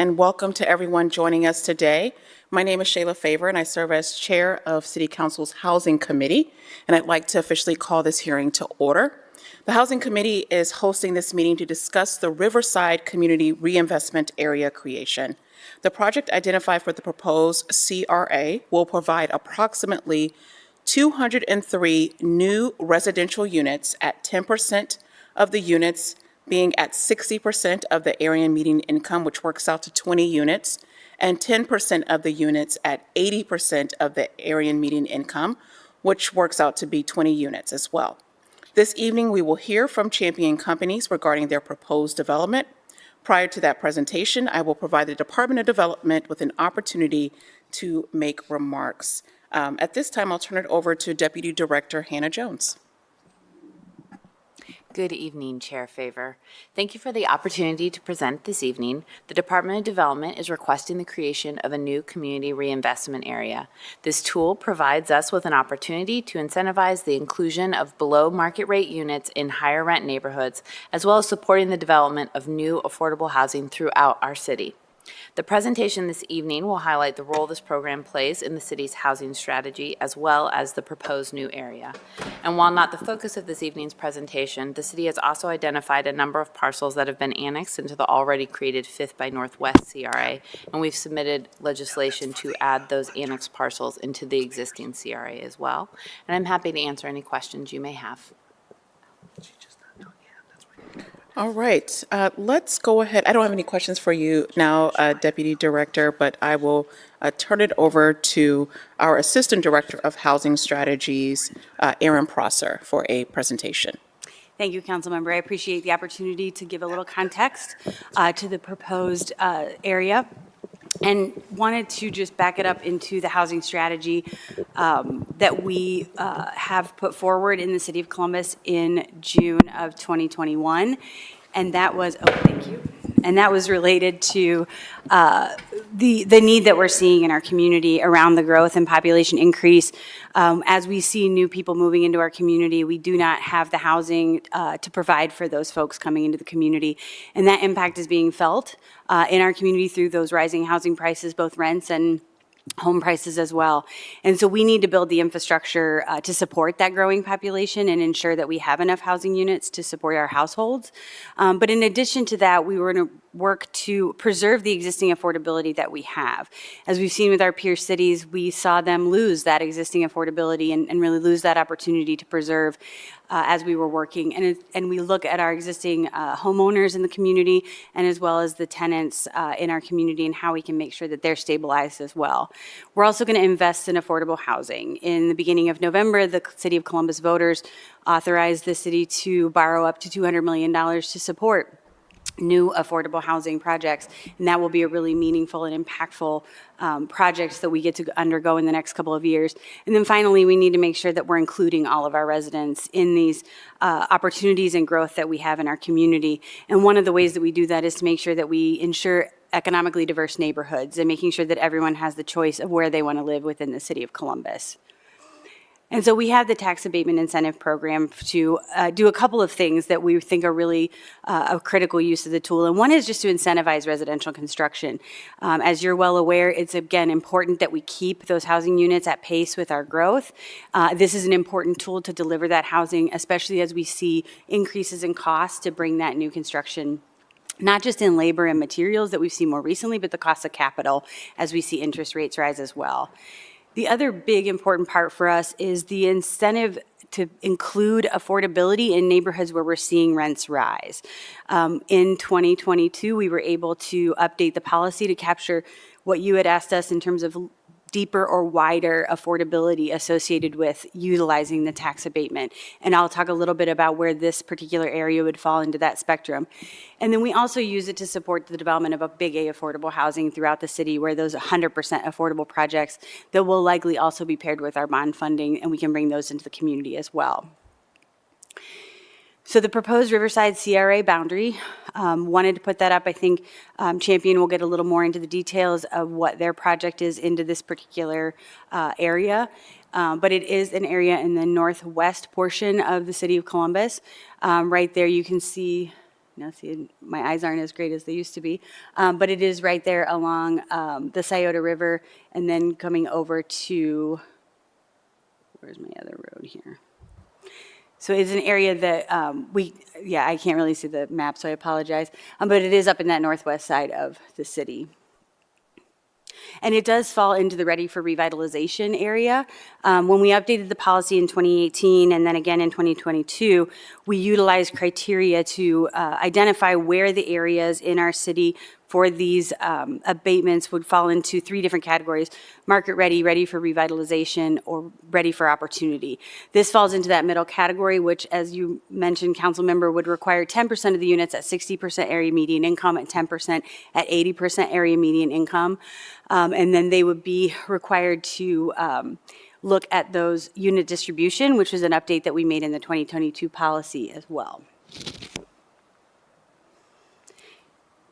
And welcome to everyone joining us today. My name is Shayla Favor, and I serve as Chair of City Council's Housing Committee, and I'd like to officially call this hearing to order. The Housing Committee is hosting this meeting to discuss the Riverside Community Reinvestment Area creation. The project identified for the proposed CRA will provide approximately 203 new residential units at 10% of the units being at 60% of the area median income, which works out to 20 units, and 10% of the units at 80% of the area median income, which works out to be 20 units as well. This evening, we will hear from champion companies regarding their proposed development. Prior to that presentation, I will provide the Department of Development with an opportunity to make remarks. At this time, I'll turn it over to Deputy Director Hannah Jones. Good evening, Chair Favor. Thank you for the opportunity to present this evening. The Department of Development is requesting the creation of a new community reinvestment area. This tool provides us with an opportunity to incentivize the inclusion of below market rate units in higher rent neighborhoods, as well as supporting the development of new affordable housing throughout our city. The presentation this evening will highlight the role this program plays in the city's housing strategy, as well as the proposed new area. And while not the focus of this evening's presentation, the city has also identified a number of parcels that have been annexed into the already created 5th by Northwest CRA, and we've submitted legislation to add those annexed parcels into the existing CRA as well. And I'm happy to answer any questions you may have. All right, let's go ahead. I don't have any questions for you now, Deputy Director, but I will turn it over to our Assistant Director of Housing Strategies, Erin Prosser, for a presentation. Thank you, Councilmember. I appreciate the opportunity to give a little context to the proposed area, and wanted to just back it up into the housing strategy that we have put forward in the City of Columbus in June of 2021. And that was, thank you. And that was related to the need that we're seeing in our community around the growth and population increase. As we see new people moving into our community, we do not have the housing to provide for those folks coming into the community. And that impact is being felt in our community through those rising housing prices, both rents and home prices as well. And so we need to build the infrastructure to support that growing population and ensure that we have enough housing units to support our households. But in addition to that, we were going to work to preserve the existing affordability that we have. As we've seen with our peer cities, we saw them lose that existing affordability and really lose that opportunity to preserve as we were working. And we look at our existing homeowners in the community and as well as the tenants in our community and how we can make sure that they're stabilized as well. We're also going to invest in affordable housing. In the beginning of November, the City of Columbus voters authorized the city to borrow up to $200 million to support new affordable housing projects, and that will be a really meaningful and impactful projects that we get to undergo in the next couple of years. And then finally, we need to make sure that we're including all of our residents in these opportunities and growth that we have in our community. And one of the ways that we do that is to make sure that we ensure economically diverse neighborhoods and making sure that everyone has the choice of where they want to live within the City of Columbus. And so we have the tax abatement incentive program to do a couple of things that we think are really a critical use of the tool. And one is just to incentivize residential construction. As you're well aware, it's again important that we keep those housing units at pace with our growth. This is an important tool to deliver that housing, especially as we see increases in costs to bring that new construction, not just in labor and materials that we've seen more recently, but the cost of capital as we see interest rates rise as well. The other big important part for us is the incentive to include affordability in neighborhoods where we're seeing rents rise. In 2022, we were able to update the policy to capture what you had asked us in terms of deeper or wider affordability associated with utilizing the tax abatement. And I'll talk a little bit about where this particular area would fall into that spectrum. And then we also use it to support the development of a big A affordable housing throughout the city, where those 100% affordable projects that will likely also be paired with our bond funding, and we can bring those into the community as well. So the proposed Riverside CRA boundary, wanted to put that up. I think Champion will get a little more into the details of what their project is into this particular area. But it is an area in the northwest portion of the City of Columbus. Right there you can see Now, see, my eyes aren't as great as they used to be, but it is right there along the Scioto River and then coming over to, where's my other road here? So it's an area that I can't really see the map, so I apologize, but it is up in that northwest side of the city. And it does fall into the ready for revitalization area. When we updated the policy in 2018 and then again in 2022, we utilized criteria to identify where the areas in our city for these abatements would fall into three different categories: market ready, ready for revitalization, or ready for opportunity. This falls into that middle category, which, as you mentioned, council member, would require 10% of the units at 60% area median income and 10% at 80% area median income. And then they would be required to look at those unit distribution, which was an update that we made in the 2022 policy as well.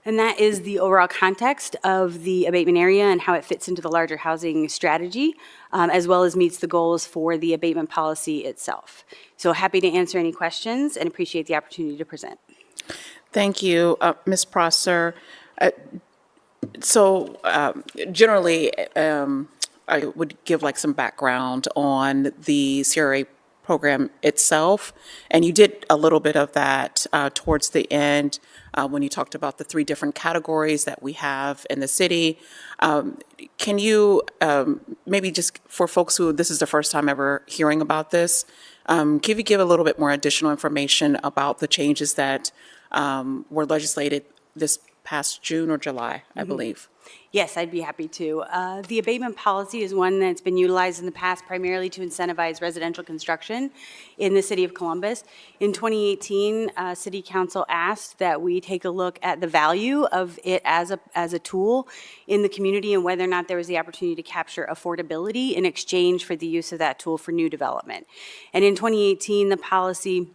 And that is the overall context of the abatement area and how it fits into the larger housing strategy, as well as meets the goals for the abatement policy itself. So happy to answer any questions and appreciate the opportunity to present. Thank you, Ms. Prosser. Generally, I would give like some background on the CRA program itself, and you did a little bit of that towards the end when you talked about the three different categories that we have in the city. Can you maybe just for folks who this is the first time ever hearing about this, can you give a little bit more additional information about the changes that were legislated this past June or July, I believe? Yes, I'd be happy to. The abatement policy is one that's been utilized in the past primarily to incentivize residential construction in the city of Columbus. In 2018, City Council asked that we take a look at the value of it as a tool in the community and whether or not there was the opportunity to capture affordability in exchange for the use of that tool for new development. And in 2018, the policy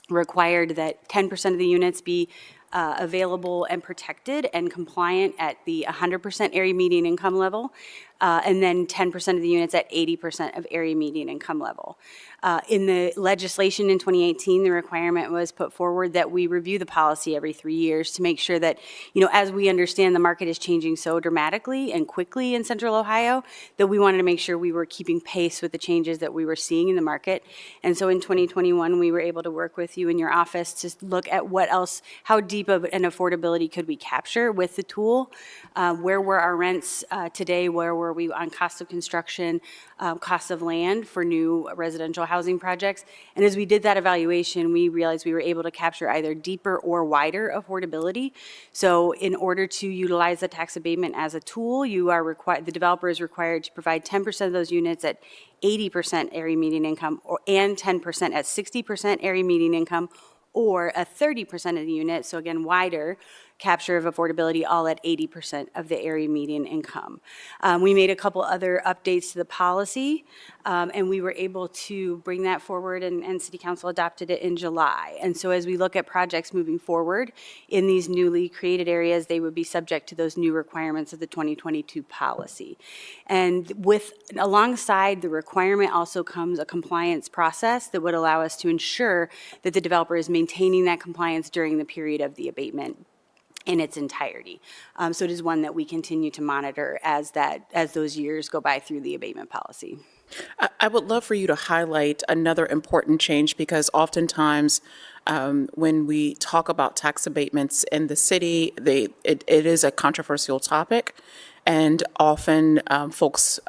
required that 10% of the units be available and protected and compliant at the 100% area median income level, and then 10% of the units at 80% of area median income level. In the legislation in 2018, the requirement was put forward that we review the policy every 3 years to make sure that, as we understand the market is changing so dramatically and quickly in Central Ohio, that we wanted to make sure we were keeping pace with the changes that we were seeing in the market. And so in 2021, we were able to work with you in your office to look at what else, how deep of an affordability could we capture with the tool? Where were our rents today? Where were we on cost of construction, cost of land for new residential housing projects? And as we did that evaluation, we realized we were able to capture either deeper or wider affordability. So in order to utilize the tax abatement as a tool, the developer is required to provide 10% of those units at 80% area median income and 10% at 60% area median income, or a 30% of the unit, so again, wider capture of affordability, all at 80% of the area median income. We made a couple other updates to the policy, and we were able to bring that forward, and City Council adopted it in July. And so as we look at projects moving forward in these newly created areas, they would be subject to those new requirements of the 2022 policy. And alongside the requirement also comes a compliance process that would allow us to ensure that the developer is maintaining that compliance during the period of the abatement in its entirety. So it is one that we continue to monitor as those years go by through the abatement policy. I would love for you to highlight another important change, because oftentimes when we talk about tax abatements in the city, it is a controversial topic, and often folks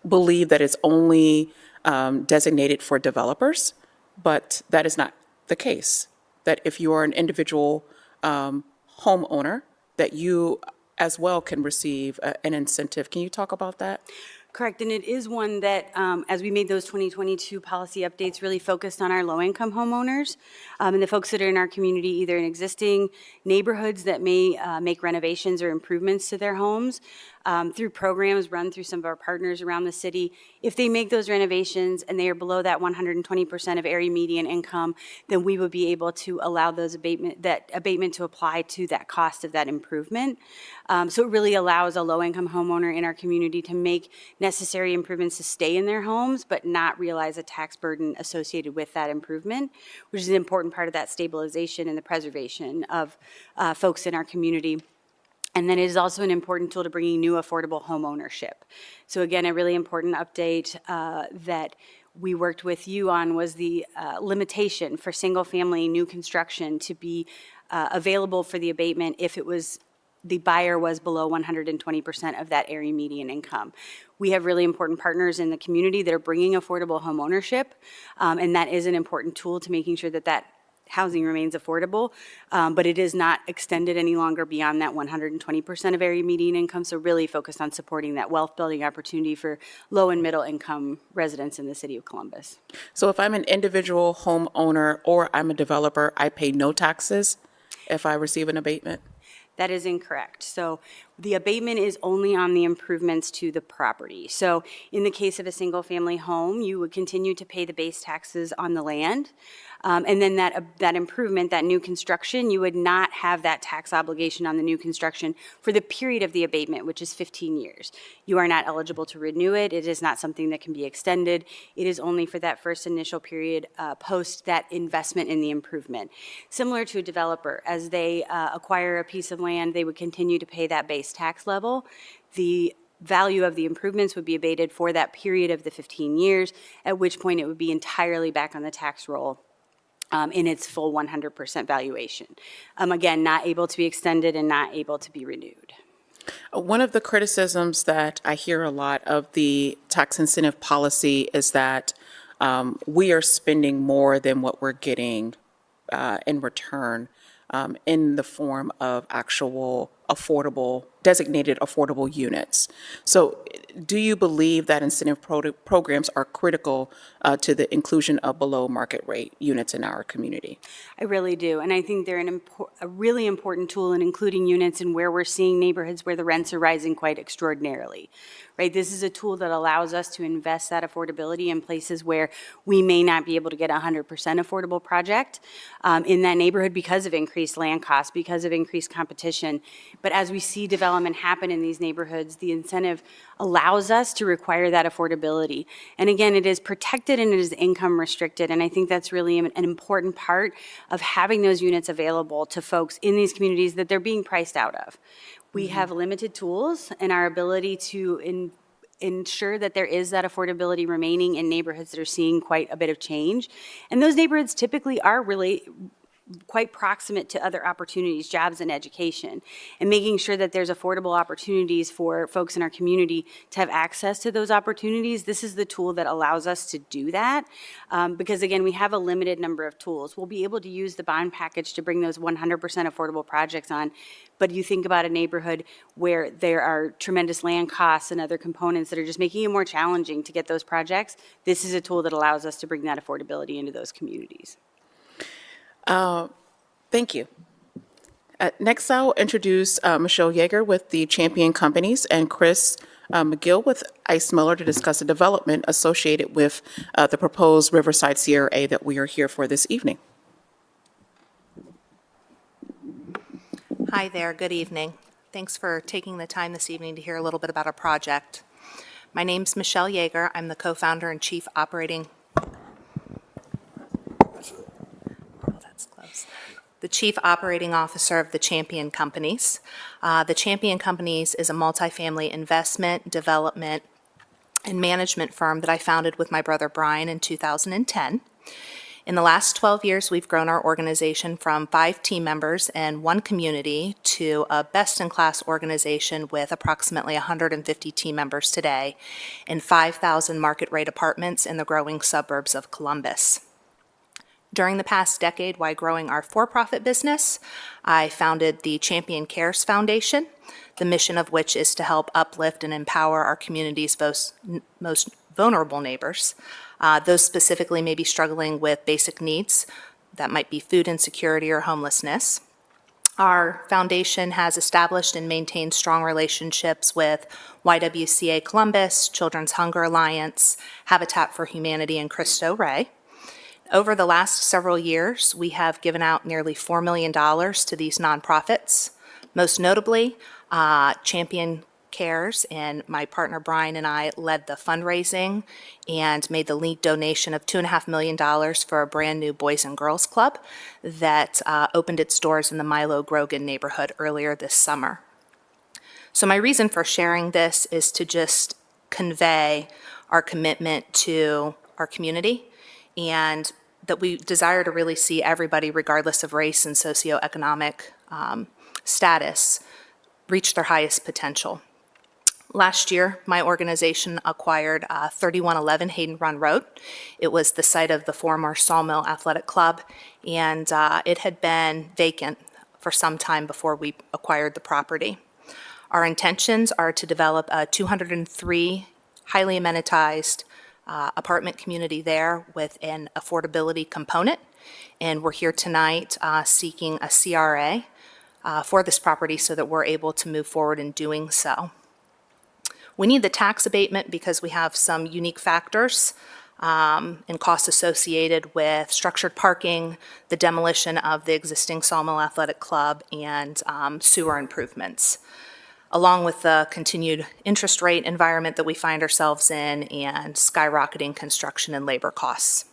believe that it's only designated for developers, but that is not the case. That if you are an individual homeowner, that you as well can receive an incentive. Can you talk about that? Correct, and it is one that, as we made those 2022 policy updates, really focused on our low-income homeowners and the folks that are in our community, either in existing neighborhoods that may make renovations or improvements to their homes, through programs run through some of our partners around the city. If they make those renovations and they are below that 120% of area median income, then we would be able to allow that abatement to apply to that cost of that improvement. So it really allows a low-income homeowner in our community to make necessary improvements to stay in their homes, but not realize a tax burden associated with that improvement, which is an important part of that stabilization and the preservation of folks in our community. And then it is also an important tool to bringing new affordable home ownership. So again, a really important update that we worked with you on was the limitation for single-family new construction to be available for the abatement if the buyer was below 120% of that area median income. We have really important partners in the community that are bringing affordable home ownership, and that is an important tool to making sure that that housing remains affordable, but it is not extended any longer beyond that 120% of area median income, so really focused on supporting that wealth-building opportunity for low and middle-income residents in the city of Columbus. So if I'm an individual homeowner or I'm a developer, I pay no taxes if I receive an abatement? That is incorrect. So the abatement is only on the improvements to the property. So in the case of a single-family home, you would continue to pay the base taxes on the land. And then that improvement, that new construction, you would not have that tax obligation on the new construction for the period of the abatement, which is 15 years. You are not eligible to renew it. It is not something that can be extended. It is only for that first initial period post that investment in the improvement. Similar to a developer, as they acquire a piece of land, they would continue to pay that base tax level. The value of the improvements would be abated for that period of the 15 years, at which point it would be entirely back on the tax roll in its full 100% valuation. Again, not able to be extended and not able to be renewed. One of the criticisms that I hear a lot of the tax incentive policy is that we are spending more than what we're getting in return in the form of actual designated affordable units. So do you believe that incentive programs are critical to the inclusion of below market rate units in our community? I really do, and I think they're a really important tool in including units in where we're seeing neighborhoods where the rents are rising quite extraordinarily, right? This is a tool that allows us to invest that affordability in places where we may not be able to get a 100% affordable project in that neighborhood because of increased land costs, because of increased competition. But as we see development happen in these neighborhoods, the incentive allows us to require that affordability. And again, it is protected and it is income restricted, and I think that's really an important part of having those units available to folks in these communities that they're being priced out of. We have limited tools in our ability to ensure that there is that affordability remaining in neighborhoods that are seeing quite a bit of change. And those neighborhoods typically are really quite proximate to other opportunities, jobs and education, and making sure that there's affordable opportunities for folks in our community to have access to those opportunities. This is the tool that allows us to do that because, again, we have a limited number of tools. We'll be able to use the bond package to bring those 100% affordable projects on, but you think about a neighborhood where there are tremendous land costs and other components that are just making it more challenging to get those projects. This is a tool that allows us to bring that affordability into those communities. Thank you. Next, I'll introduce Michelle Yeager with the Champion Companies and Chris McGill with Ice Miller to discuss the development associated with the proposed Riverside CRA that we are here for this evening. Hi there, good evening. Thanks for taking the time this evening to hear a little bit about our project. My name's Michelle Yeager. I'm the co-founder and chief operating the Chief Operating Officer of the Champion Companies. The Champion Companies is a multifamily investment, development, and management firm that I founded with my brother Brian in 2010. In the last 12 years, we've grown our organization from 5 team members and 1 community to a best-in-class organization with approximately 150 team members today and 5,000 market-rate apartments in the growing suburbs of Columbus. During the past decade, while growing our for-profit business, I founded the Champion Cares Foundation, the mission of which is to help uplift and empower our community's most vulnerable neighbors. Those specifically may be struggling with basic needs, that might be food insecurity or homelessness. Our foundation has established and maintained strong relationships with YWCA Columbus, Children's Hunger Alliance, Habitat for Humanity, and Cristo Rey. Over the last several years, we have given out nearly $4 million to these nonprofits. Most notably, Champion Cares, and my partner Brian and I led the fundraising and made the lead donation of $2.5 million for a brand-new Boys and Girls Club that opened its doors in the Milo Grogan neighborhood earlier this summer. So my reason for sharing this is to just convey our commitment to our community and that we desire to really see everybody, regardless of race and socioeconomic status, reach their highest potential. Last year, my organization acquired 3111 Hayden Run Road. It was the site of the former Sawmill Athletic Club, and it had been vacant for some time before we acquired the property. Our intentions are to develop a 203 highly amenitized apartment community there with an affordability component, and we're here tonight seeking a CRA for this property so that we're able to move forward in doing so. We need the tax abatement because we have some unique factors and costs associated with structured parking, the demolition of the existing Sawmill Athletic Club, and sewer improvements, along with the continued interest rate environment that we find ourselves in and skyrocketing construction and labor costs.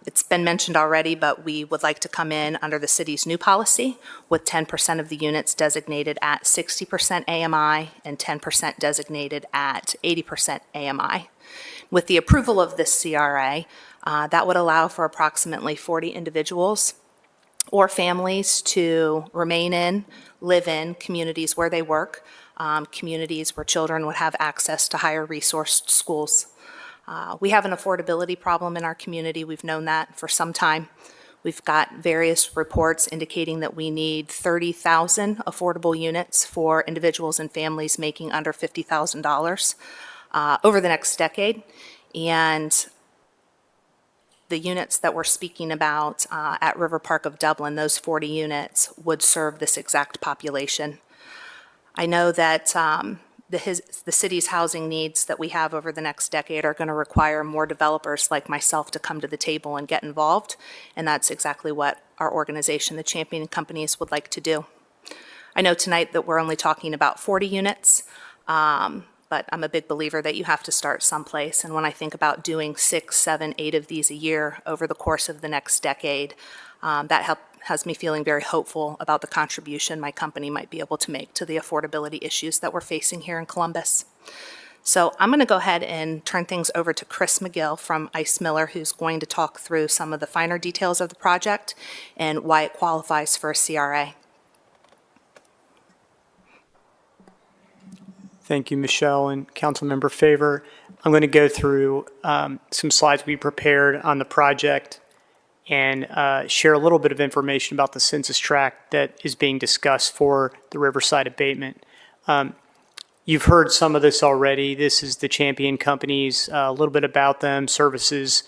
It's been mentioned already, but we would like to come in under the city's new policy with 10% of the units designated at 60% AMI and 10% designated at 80% AMI. With the approval of this CRA, that would allow for approximately 40 individuals or families to remain in, live in communities where they work, communities where children would have access to higher resourced schools. We have an affordability problem in our community. We've known that for some time. We've got various reports indicating that we need 30,000 affordable units for individuals and families making under $50,000 over the next decade. And the units that we're speaking about at River Park of Dublin, those 40 units, would serve this exact population. I know that the city's housing needs that we have over the next decade are going to require more developers like myself to come to the table and get involved, and that's exactly what our organization, the Champion Companies, would like to do. I know tonight that we're only talking about 40 units, but I'm a big believer that you have to start someplace. And when I think about doing 6, 7, 8 of these a year over the course of the next decade, that has me feeling very hopeful about the contribution my company might be able to make to the affordability issues that we're facing here in Columbus. So I'm going to go ahead and turn things over to Chris McGill from Ice Miller, who's going to talk through some of the finer details of the project and why it qualifies for a CRA. Thank you, Michelle and Councilmember Favor. I'm going to go through some slides we prepared on the project and share a little bit of information about the census tract that is being discussed for the Riverside abatement. You've heard some of this already. This is the Champion Companies, a little bit about them, services,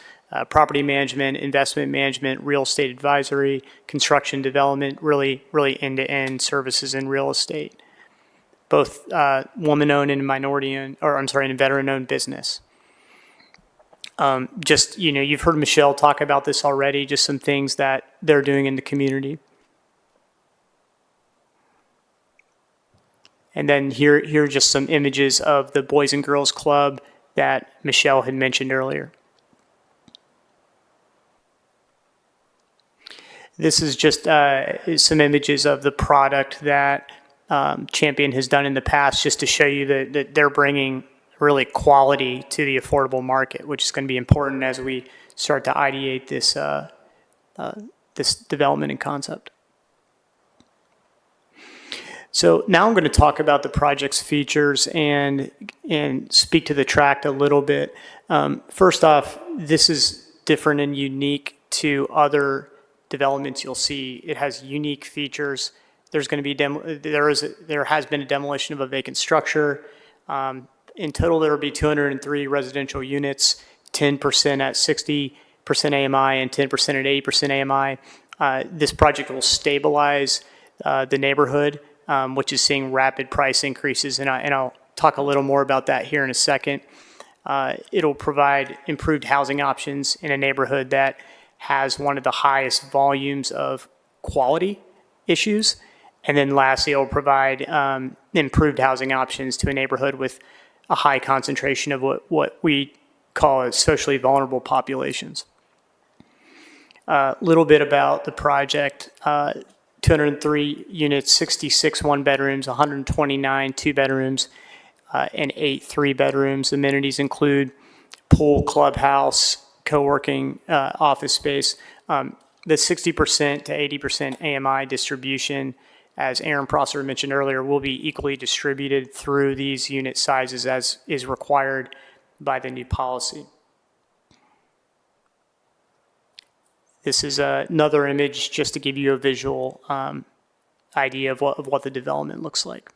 property management, investment management, real estate advisory, construction development, really end-to-end services in real estate. Both woman-owned and minority-owned, and veteran-owned business. You've heard Michelle talk about this already, just some things that they're doing in the community. And then here are just some images of the Boys and Girls Club that Michelle had mentioned earlier. This is just some images of the product that Champion has done in the past, just to show you that they're bringing really quality to the affordable market, which is going to be important as we start to ideate this this development and concept. So now I'm going to talk about the project's features and speak to the tract a little bit. First off, this is different and unique to other developments you'll see. It has unique features. There's going to be there has been a demolition of a vacant structure. In total, there will be 203 residential units, 10% at 60% AMI and 10% at 80% AMI. This project will stabilize the neighborhood, which is seeing rapid price increases, and I'll talk a little more about that here in a second. It'll provide improved housing options in a neighborhood that has one of the highest volumes of quality issues. And then lastly, it will provide improved housing options to a neighborhood with a high concentration of what we call as socially vulnerable populations. A little bit about the project. 203 units, 66 one-bedrooms, 129 two-bedrooms, and 8 three-bedrooms. Amenities include pool, clubhouse, co-working, office space. The 60% to 80% AMI distribution, as Aaron Prosser mentioned earlier, will be equally distributed through these unit sizes as is required by the new policy. This is another image just to give you a visual idea of what the development looks like.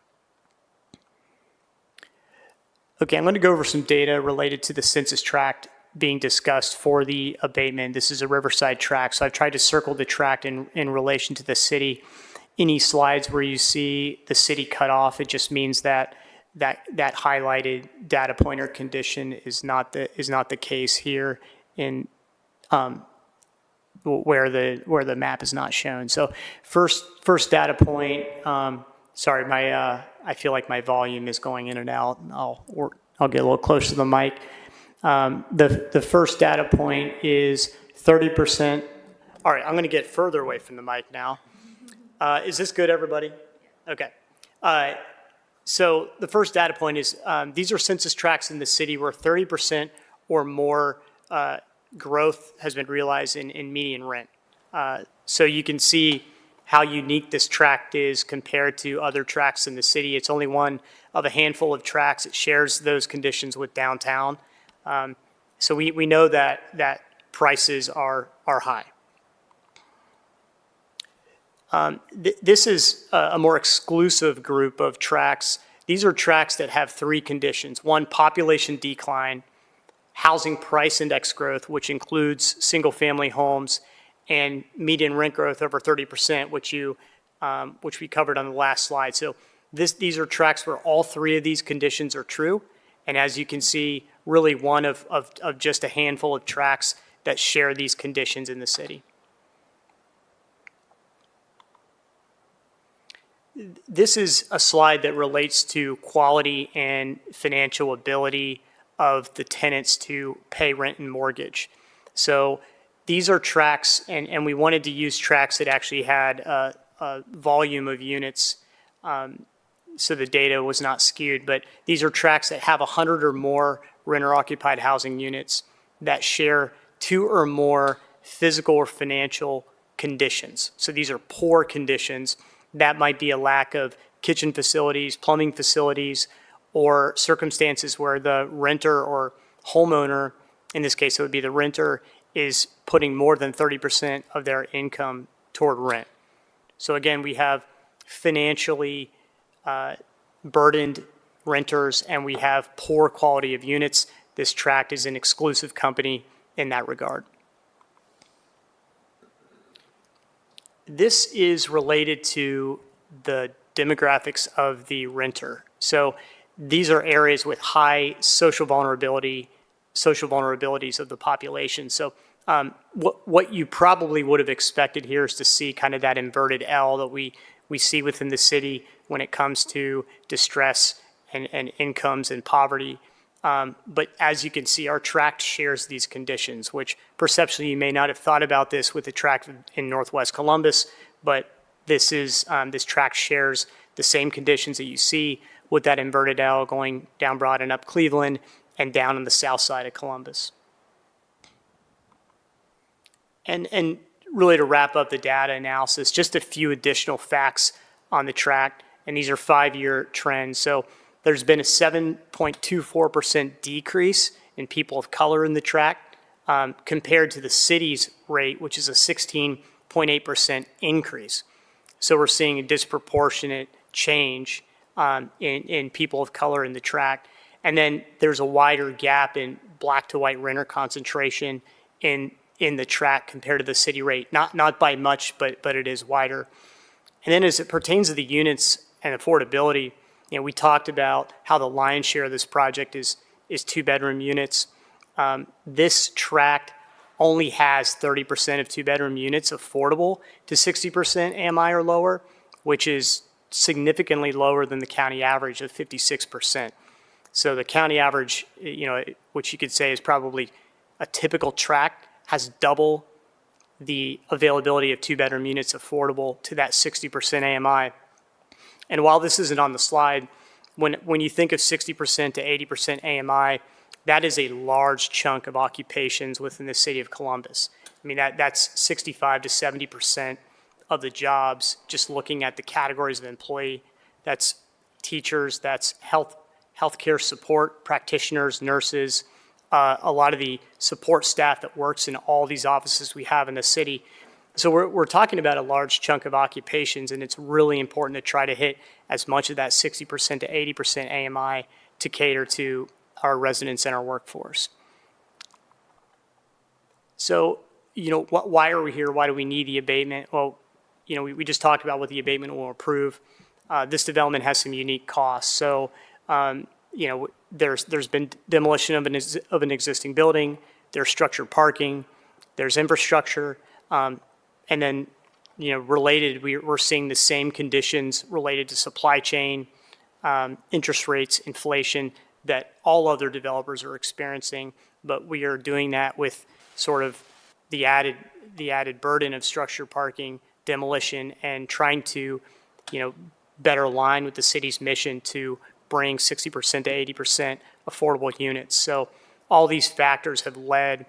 Okay, I'm going to go over some data related to the census tract being discussed for the abatement. This is a Riverside tract, so I've tried to circle the tract in relation to the city. Any slides where you see the city cut off, it just means that highlighted data pointer condition is not the case here in where the map is not shown. So first data point. Sorry, I feel like my volume is going in and out. I'll get a little closer to the mic. The first data point is 30%. All right, I'm going to get further away from the mic now. Is this good, everybody? Okay. So the first data point is these are census tracts in the city where 30% or more growth has been realized in median rent. So you can see how unique this tract is compared to other tracts in the city. It's only one of a handful of tracts that shares those conditions with downtown. So we know that prices are high. This is a more exclusive group of tracts. These are tracts that have 3 conditions. One, population decline, housing price index growth, which includes single-family homes, and median rent growth over 30%, which we covered on the last slide. So these are tracts where all 3 of these conditions are true. And as you can see, really one of just a handful of tracts that share these conditions in the city. This is a slide that relates to quality and financial ability of the tenants to pay rent and mortgage. So these are tracts, and we wanted to use tracts that actually had a volume of units, so the data was not skewed. But these are tracts that have 100 or more renter-occupied housing units that share 2 or more physical or financial conditions. So these are poor conditions. That might be a lack of kitchen facilities, plumbing facilities, or circumstances where the renter or homeowner, in this case it would be the renter, is putting more than 30% of their income toward rent. So again, we have financially burdened renters and we have poor quality of units. This tract is an exclusive company in that regard. This is related to the demographics of the renter. So these are areas with high social vulnerabilities of the population. So what you probably would have expected here is to see kind of that inverted L that we see within the city when it comes to distress and incomes and poverty. But as you can see, our tract shares these conditions, which perceptually you may not have thought about this with the tract in Northwest Columbus, but this tract shares the same conditions that you see with that inverted L going down Broad and up Cleveland and down on the south side of Columbus. And really to wrap up the data analysis, just a few additional facts on the tract, and these are 5-year trends. So there's been a 7.24% decrease in people of color in the tract compared to the city's rate, which is a 16.8% increase. So we're seeing a disproportionate change in people of color in the tract. And then there's a wider gap in black to white renter concentration in the tract compared to the city rate. Not by much, but it is wider. And then as it pertains to the units and affordability, we talked about how the lion's share of this project is 2-bedroom units. This tract only has 30% of 2-bedroom units affordable to 60% AMI or lower, which is significantly lower than the county average of 56%. So the county average, which you could say is probably a typical tract, has double the availability of two-bedroom units affordable to that 60% AMI. And while this isn't on the slide, when you think of 60% to 80% AMI, that is a large chunk of occupations within the city of Columbus. I mean, that's 65 to 70% of the jobs, just looking at the categories of employee. That's teachers, that's healthcare support practitioners, nurses, a lot of the support staff that works in all these offices we have in the city. So we're talking about a large chunk of occupations, and it's really important to try to hit as much of that 60% to 80% AMI to cater to our residents and our workforce. So, why are we here? Why do we need the abatement? Well, we just talked about what the abatement will improve. This development has some unique costs. So, there's been demolition of an existing building, there's structured parking, there's infrastructure, and then, related, we're seeing the same conditions related to supply chain, interest rates, inflation that all other developers are experiencing, but we are doing that with sort of the added burden of structured parking, demolition, and trying to, better align with the city's mission to bring 60% to 80% affordable units. So all these factors have led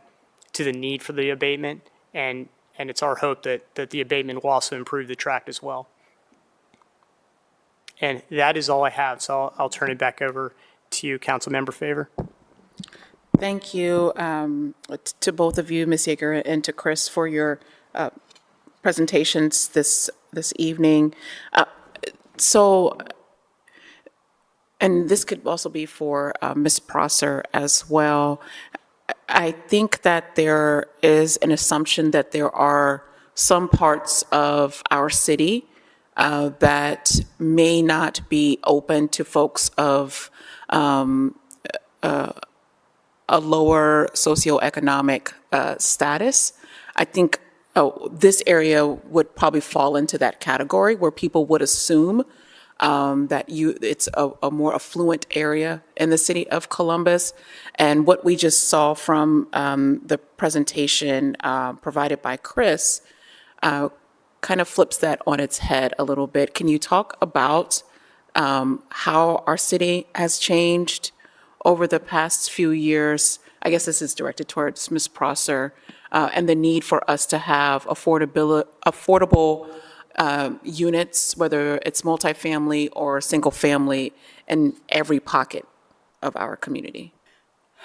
to the need for the abatement, and it's our hope that the abatement will also improve the tract as well. And that is all I have, so I'll turn it back over to you, Councilmember Favor. Thank you to both of you, Ms. Yeager, and to Chris for your presentations this evening. And this could also be for Ms. Prosser as well. I think that there is an assumption that there are some parts of our city that may not be open to folks of a lower socioeconomic status. I think this area would probably fall into that category where people would assume that it's a more affluent area in the city of Columbus. And what we just saw from the presentation provided by Chris kind of flips that on its head a little bit. Can you talk about how our city has changed over the past few years? I guess this is directed towards Ms. Prosser, and the need for us to have affordable units, whether it's multifamily or single family, in every pocket of our community.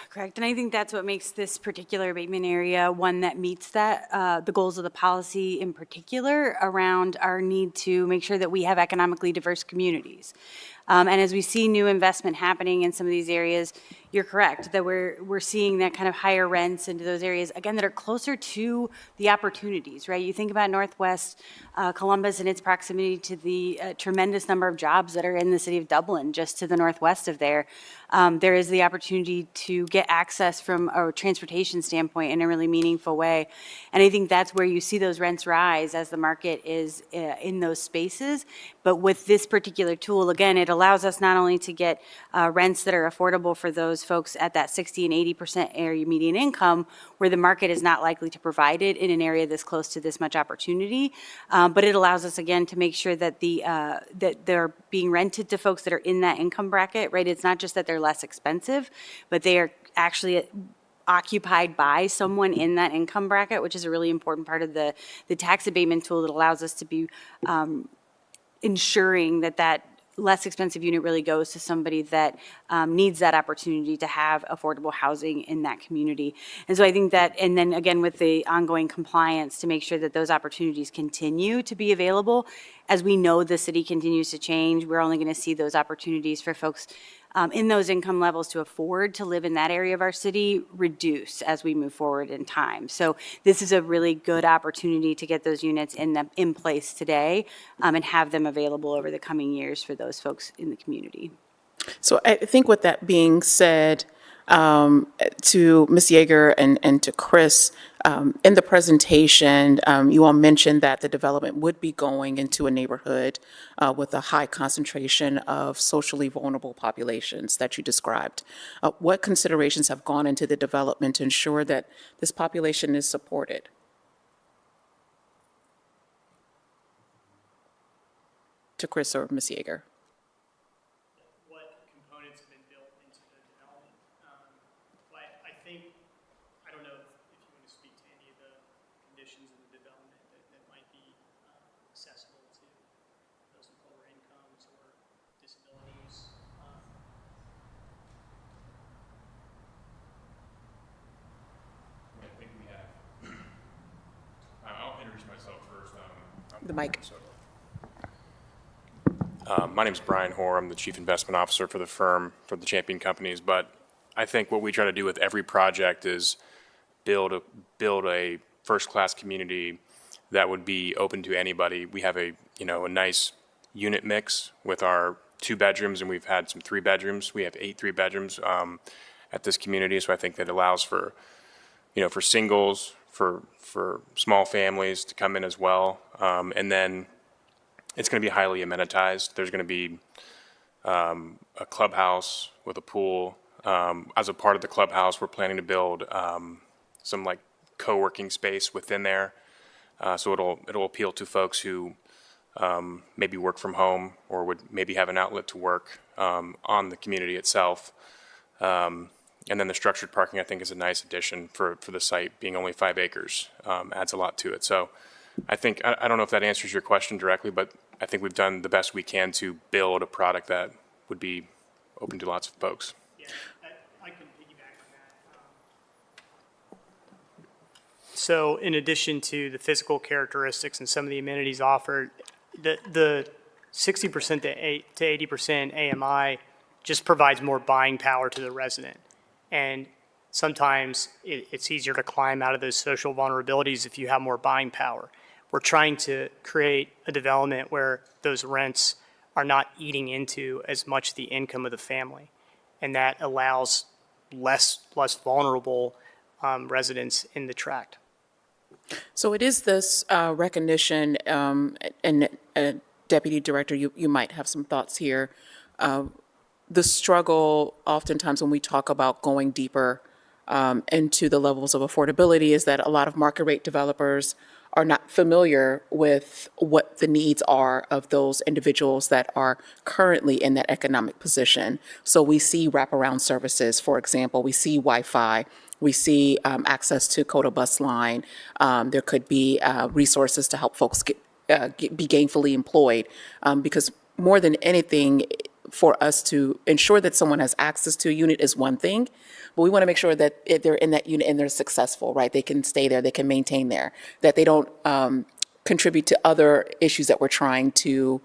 Correct, and I think that's what makes this particular abatement area one that meets that, the goals of the policy in particular around our need to make sure that we have economically diverse communities. And as we see new investment happening in some of these areas, you're correct that we're seeing that kind of higher rents into those areas, again, that are closer to the opportunities, right? You think about Northwest Columbus and its proximity to the tremendous number of jobs that are in the city of Dublin, just to the northwest of there. There is the opportunity to get access from a transportation standpoint in a really meaningful way. And I think that's where you see those rents rise as the market is in those spaces. But with this particular tool, again, it allows us not only to get rents that are affordable for those folks at that 60 and 80% area median income, where the market is not likely to provide it in an area this close to this much opportunity, but it allows us, again, to make sure that that they're being rented to folks that are in that income bracket, right? It's not just that they're less expensive, but they are actually occupied by someone in that income bracket, which is a really important part of the tax abatement tool that allows us to be ensuring that less expensive unit really goes to somebody that needs that opportunity to have affordable housing in that community. And so I think that, and then again with the ongoing compliance to make sure that those opportunities continue to be available. As we know the city continues to change, we're only going to see those opportunities for folks in those income levels to afford to live in that area of our city reduce as we move forward in time. So this is a really good opportunity to get those units in place today and have them available over the coming years for those folks in the community. So I think with that being said, To Ms. Yeager and to Chris, in the presentation, you all mentioned that the development would be going into a neighborhood with a high concentration of socially vulnerable populations that you described. What considerations have gone into the development to ensure that this population is supported? To Chris or Ms. Yeager. What components have been built into the development? But I think, I don't know if you want to speak to any of the conditions in the development that might be accessible to those with lower incomes or disabilities. I think we have. I'll introduce myself first. The mic. My name is Brian Hoare. I'm the Chief Investment Officer for the firm, for the Champion Companies. But I think what we try to do with every project is build a first-class community that would be open to anybody. We have a nice unit mix with our 2 bedrooms, and we've had some 3 bedrooms. We have 8 3-bedrooms at this community, so I think that allows for for singles, for small families to come in as well, and then it's going to be highly amenitized. There's going to be a clubhouse with a pool. As a part of the clubhouse, we're planning to build some like co-working space within there. So it'll appeal to folks who maybe work from home or would maybe have an outlet to work on the community itself. And then the structured parking, I think, is a nice addition for the site, being only 5 acres, adds a lot to it. So I think, I don't know if that answers your question directly, but I think we've done the best we can to build a product that would be open to lots of folks. Yeah, I can piggyback on that. So in addition to the physical characteristics and some of the amenities offered, the 60% to 80% AMI just provides more buying power to the resident. And sometimes it's easier to climb out of those social vulnerabilities if you have more buying power. We're trying to create a development where those rents are not eating into as much the income of the family. And that allows less vulnerable residents in the tract. So it is this recognition, and Deputy Director, you might have some thoughts here. The struggle oftentimes when we talk about going deeper into the levels of affordability is that a lot of market rate developers are not familiar with what the needs are of those individuals that are currently in that economic position. So we see wraparound services, for example, we see Wi-Fi, we see access to Coda Bus Line. There could be resources to help folks be gainfully employed, because more than anything, for us to ensure that someone has access to a unit is one thing, but we want to make sure that if they're in that unit and they're successful, right? They can stay there, they can maintain there, that they don't contribute to other issues that we're trying to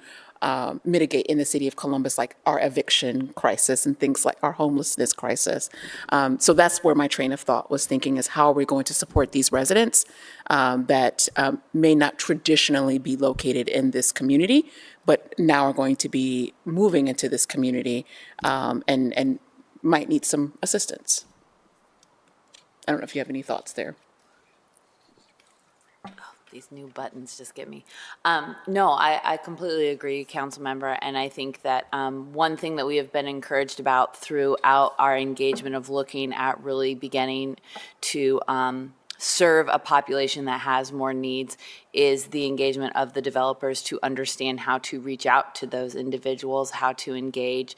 mitigate in the city of Columbus, like our eviction crisis and things like our homelessness crisis. So that's where my train of thought was thinking, is how are we going to support these residents that may not traditionally be located in this community, but now are going to be moving into this community and might need some assistance. I don't know if you have any thoughts there. These new buttons just get me. No, I completely agree, council member, and I think that one thing that we have been encouraged about throughout our engagement of looking at really beginning to serve a population that has more needs is the engagement of the developers to understand how to reach out to those individuals, how to engage.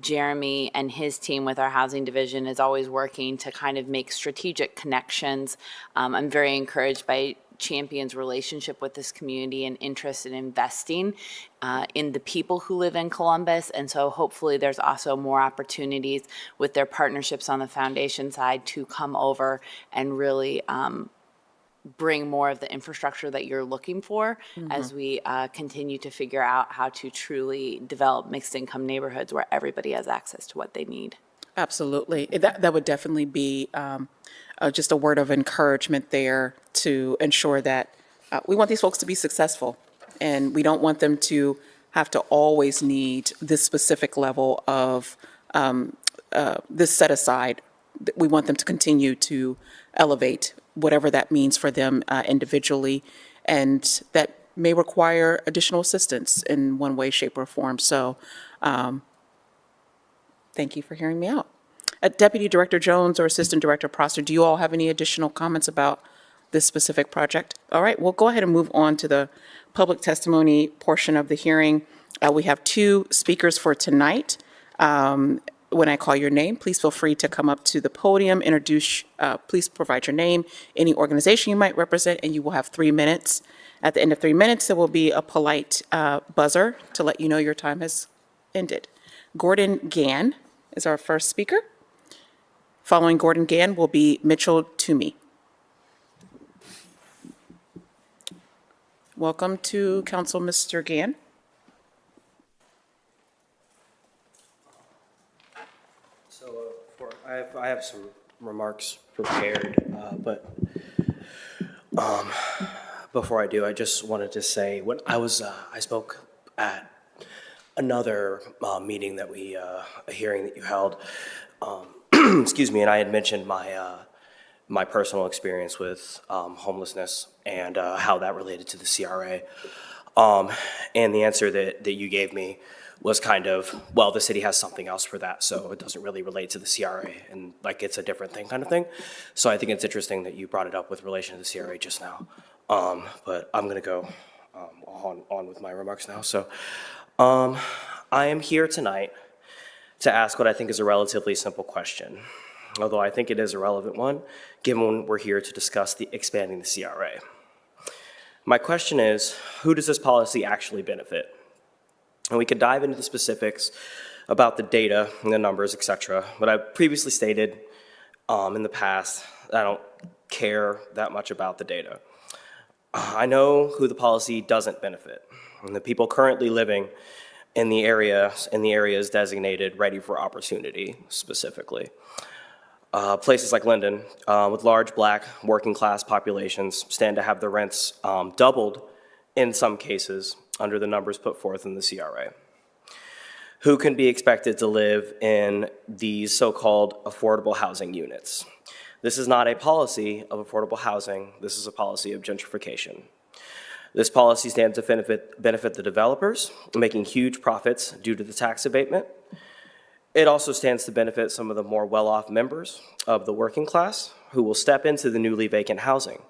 Jeremy and his team with our housing division is always working to kind of make strategic connections. I'm very encouraged by Champion's relationship with this community and interest in investing in the people who live in Columbus. And so hopefully there's also more opportunities with their partnerships on the foundation side to come over and really bring more of the infrastructure that you're looking for as we continue to figure out how to truly develop mixed income neighborhoods where everybody has access to what they need. Absolutely. That would definitely be just a word of encouragement there to ensure that we want these folks to be successful, and we don't want them to have to always need this specific level of this set aside. We want them to continue to elevate whatever that means for them individually, and that may require additional assistance in one way, shape, or form. So thank you for hearing me out. Deputy Director Jones or Assistant Director Prosser, do you all have any additional comments about this specific project? All right, we'll go ahead and move on to the public testimony portion of the hearing. We have two speakers for tonight. When I call your name, please feel free to come up to the podium, please provide your name, any organization you might represent, and you will have 3 minutes. At the end of 3 minutes, there will be a polite buzzer to let you know your time has ended. Gordon Gann is our first speaker. Following Gordon Gann will be Mitchell Toomey. Welcome to Council, Mr. Gann. I have some remarks prepared, but before I do, I just wanted to say when I spoke at another meeting that a hearing that you held, excuse me, and I had mentioned my personal experience with homelessness and how that related to the CRA, and the answer that you gave me was kind of, well, the city has something else for that, so it doesn't really relate to the CRA, and like it's a different thing kind of thing. So I think it's interesting that you brought it up with relation to the CRA just now. But I'm gonna go on with my remarks now. So I am here tonight to ask what I think is a relatively simple question, although I think it is a relevant one, given we're here to discuss expanding the CRA. My question is, who does this policy actually benefit? And we could dive into the specifics about the data and the numbers, et cetera. But I previously stated in the past that I don't care that much about the data. I know who the policy doesn't benefit, and the people currently living in the areas designated ready for opportunity specifically. Places like Linden, with large Black working class populations, stand to have their rents doubled in some cases under the numbers put forth in the CRA. Who can be expected to live in these so-called affordable housing units? This is not a policy of affordable housing, this is a policy of gentrification. This policy stands to benefit the developers, making huge profits due to the tax abatement. It also stands to benefit some of the more well-off members of the working class who will step into the newly vacant housing.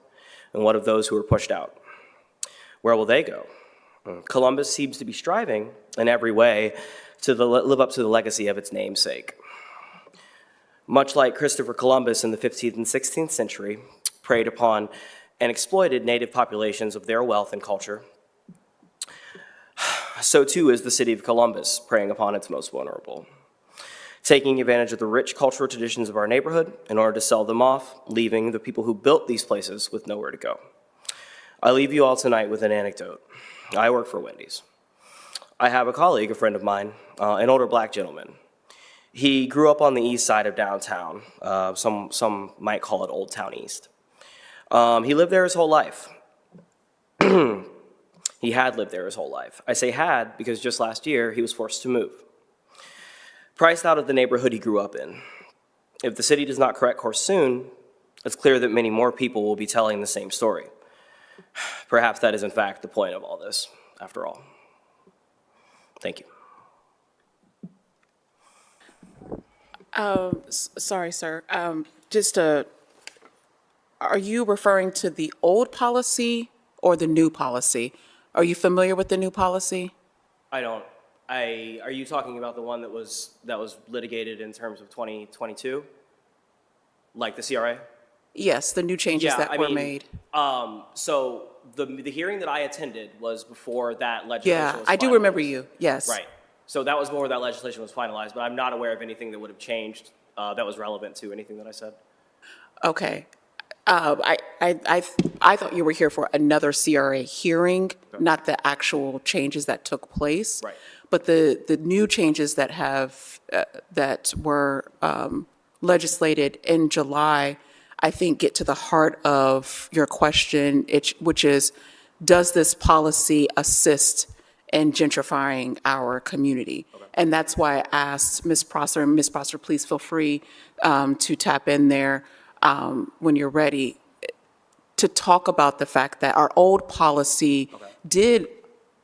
And what of those who are pushed out? Where will they go? Columbus seems to be striving in every way to live up to the legacy of its namesake. Much like Christopher Columbus in the 15th and 16th century preyed upon and exploited native populations of their wealth and culture, so too is the city of Columbus preying upon its most vulnerable, taking advantage of the rich cultural traditions of our neighborhood in order to sell them off, leaving the people who built these places with nowhere to go. I leave you all tonight with an anecdote. I work for Wendy's. I have a colleague, a friend of mine, an older Black gentleman. He grew up on the east side of downtown. Some might call it Old Town East. He lived there his whole life. He had lived there his whole life. I say had because just last year he was forced to move. Priced out of the neighborhood he grew up in. If the city does not correct course soon, it's clear that many more people will be telling the same story. Perhaps that is in fact the point of all this, after all. Thank you. Sorry, sir. Are you referring to the old policy or the new policy? Are you familiar with the new policy? I don't. Are you talking about the one that was litigated in terms of 2022? Like the CRA? Yes, the new changes that were made. So the hearing that I attended was before that legislation was finalized. I do remember you, yes. Right. So that was before that legislation was finalized, but I'm not aware of anything that would have changed that was relevant to anything that I said. Okay. I thought you were here for another CRA hearing, not the actual changes that took place. Right. But the new changes that were legislated in July, I think get to the heart of your question, which is, does this policy assist in gentrifying our community? Okay. And that's why I asked Ms. Prosser, and Ms. Prosser, please feel free to tap in there when you're ready, to talk about the fact that our old policy did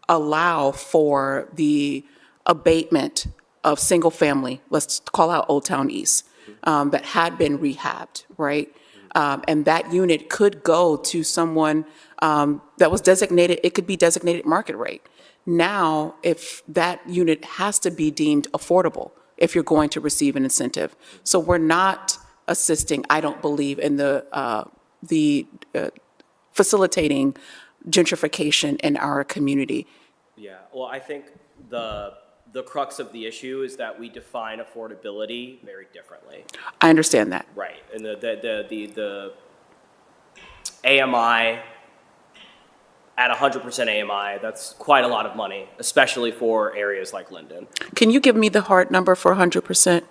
allow for the abatement of single-family, let's call out Old Town East, that had been rehabbed, right? And that unit could go to someone that was designated, it could be designated market rate. Now, if that unit has to be deemed affordable, if you're going to receive an incentive. So we're not assisting, I don't believe, in the facilitating gentrification in our community. Yeah, well, I think the crux of the issue is that we define affordability very differently. I understand that. Right, and the AMI, at 100% AMI, that's quite a lot of money, especially for areas like Linden. Can you give me the hard number for 100%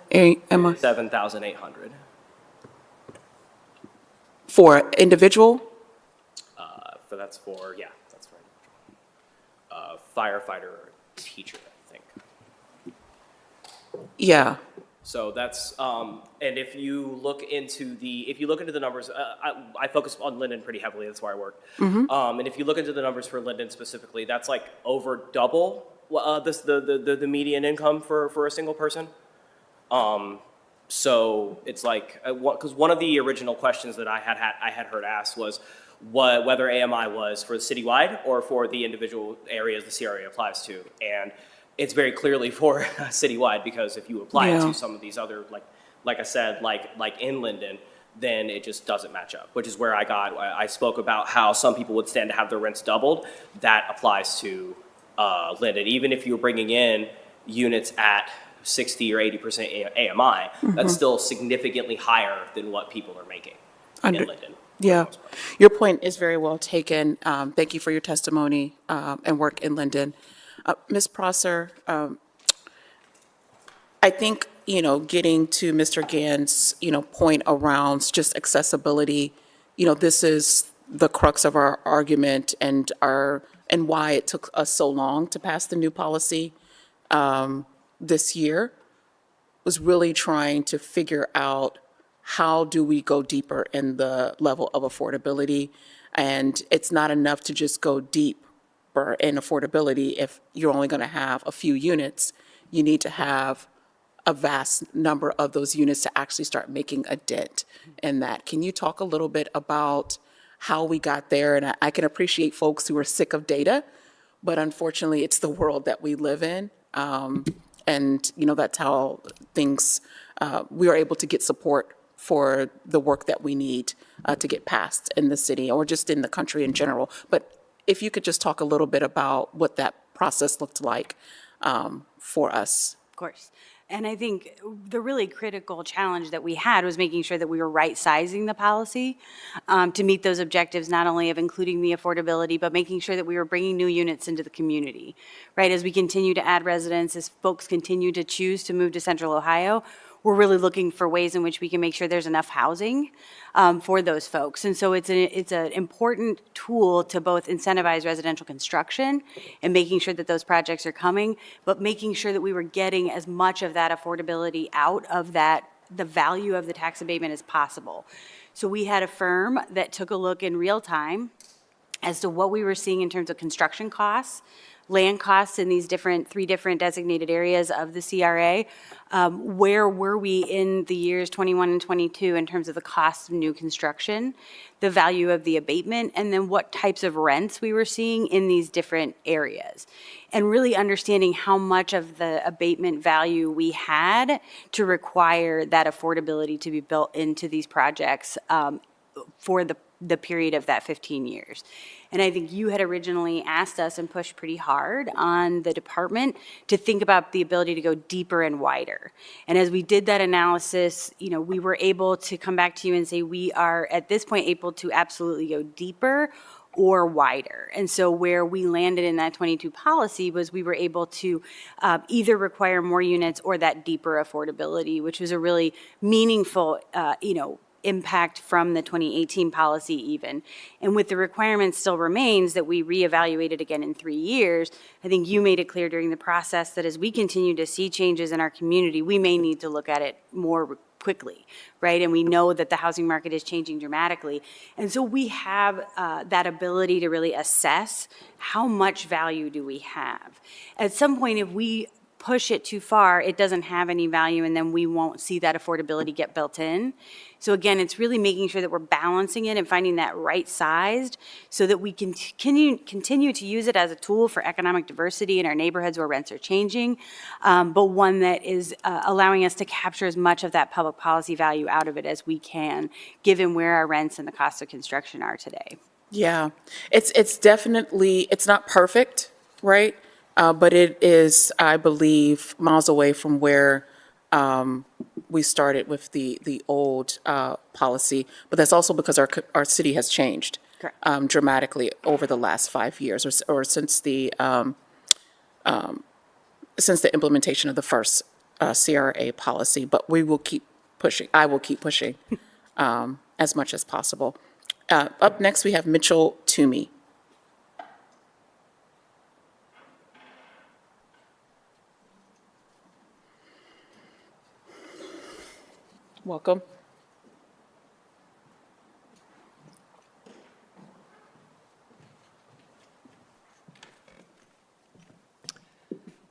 AMI? 7,800. For individual? That's for firefighter or teacher, I think. Yeah. So that's, and if you look into the numbers, I focus on Linden pretty heavily, that's where I work. And if you look into the numbers for Linden specifically, that's like over double the median income for a single person. So it's like, because one of the original questions that I had heard asked was whether AMI was for citywide or for the individual areas the CRA applies to. And it's very clearly for citywide, because if you apply it to some of these other, like I said, like in Linden, then it just doesn't match up, which is where I spoke about how some people would stand to have their rents doubled. That applies to Linden. Even if you're bringing in units at 60 or 80% AMI, that's still significantly higher than what people are making in Linden. Yeah, your point is very well taken. Thank you for your testimony and work in Linden. Ms. Prosser, I think, getting to Mr. Gann's, point around just accessibility, this is the crux of our argument and why it took us so long to pass the new policy this year, was really trying to figure out how do we go deeper in the level of affordability. And it's not enough to just go deeper in affordability if you're only going to have a few units. You need to have a vast number of those units to actually start making a dent in that. Can you talk a little bit about how we got there? And I can appreciate folks who are sick of data, but unfortunately, it's the world that we live in. And, that's how things, we are able to get support for the work that we need to get passed in the city or just in the country in general. But if you could just talk a little bit about what that process looked like for us. Of course. And I think the really critical challenge that we had was making sure that we were right-sizing the policy to meet those objectives, not only of including the affordability, but making sure that we were bringing new units into the community, right? As we continue to add residents, as folks continue to choose to move to Central Ohio, we're really looking for ways in which we can make sure there's enough housing for those folks. And so it's an important tool to both incentivize residential construction and making sure that those projects are coming, but making sure that we were getting as much of that affordability out of that, the value of the tax abatement as possible. So we had a firm that took a look in real time as to what we were seeing in terms of construction costs, land costs in these three different designated areas of the CRA. Where were we in the years 21 and 22 in terms of the cost of new construction, the value of the abatement, and then what types of rents we were seeing in these different areas. And really understanding how much of the abatement value we had to require that affordability to be built into these projects for the period of that 15 years. And I think you had originally asked us and pushed pretty hard on the department to think about the ability to go deeper and wider. And as we did that analysis, we were able to come back to you and say we are at this point able to absolutely go deeper or wider. And so where we landed in that 22 policy was we were able to either require more units or that deeper affordability, which was a really meaningful, impact from the 2018 policy even. And with the requirement still remains that we reevaluate it again in 3 years, I think you made it clear during the process that as we continue to see changes in our community, we may need to look at it more quickly, right? And we know that the housing market is changing dramatically. And so we have that ability to really assess how much value do we have. At some point, if we push it too far, it doesn't have any value, and then we won't see that affordability get built in. So again, it's really making sure that we're balancing it and finding that right sized so that we can continue to use it as a tool for economic diversity in our neighborhoods where rents are changing, but one that is allowing us to capture as much of that public policy value out of it as we can, given where our rents and the cost of construction are today. Yeah, it's definitely, it's not perfect, right? But it is, I believe, miles away from where we started with the old policy. But that's also because our city has changed dramatically over the last 5 years or since the implementation of the first CRA policy. But we will keep pushing. I will keep pushing as much as possible. Up next, we have Mitchell Toomey. Welcome.